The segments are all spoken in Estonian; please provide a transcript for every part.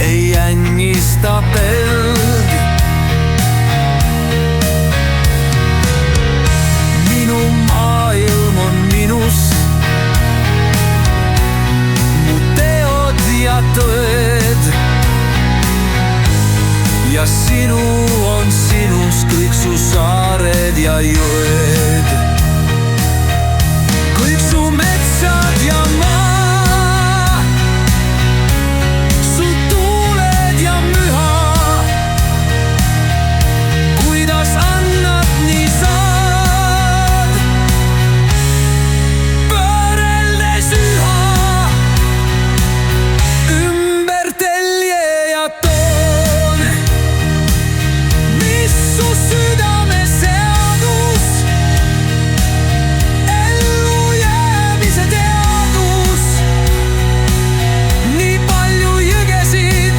ei ängista pelg. Minu maailm on minus, mu teod ja tõed, ja sinu on sinus kõik su saared ja jõed. Kõik su metsad ja maa, su tuuled ja müha, kuidas annad, nii saad, võrreldes üha ümber telje ja toon, mis su südame seadus, ellujäämise teadus. Nii palju jõgesid,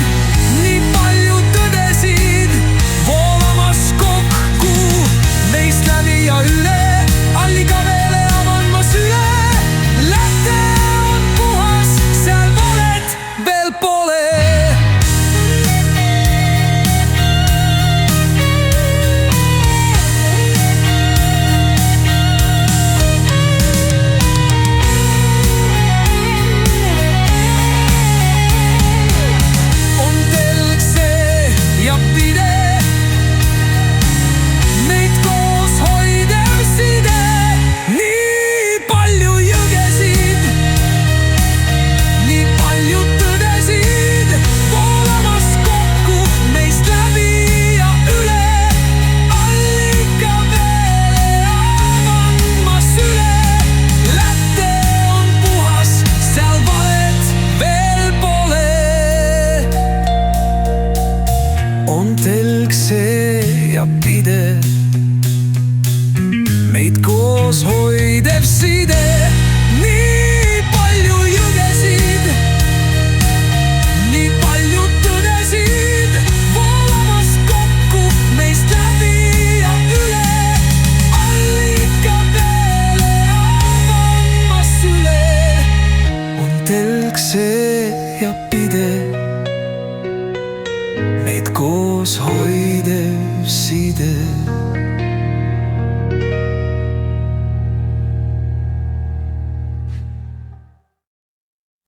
nii palju tõdesid voolamas kokku meist läbi ja üle, allikaveele avan ma süle. Läte on puhas, seal valet veel pole. On telg see ja pidev, meid koos hoidev side. Nii palju jõgesid, nii palju tõdesid voolamas kokku meist läbi ja üle, allikaveele avan ma süle. Läte on puhas, seal valet veel pole. On telg see ja pidev, meid koos hoidev side. Nii palju jõgesid, nii palju tõdesid voolamas kokku meist läbi ja üle, allikaveele avan ma süle. On telg see ja pidev, meid koos hoidev side.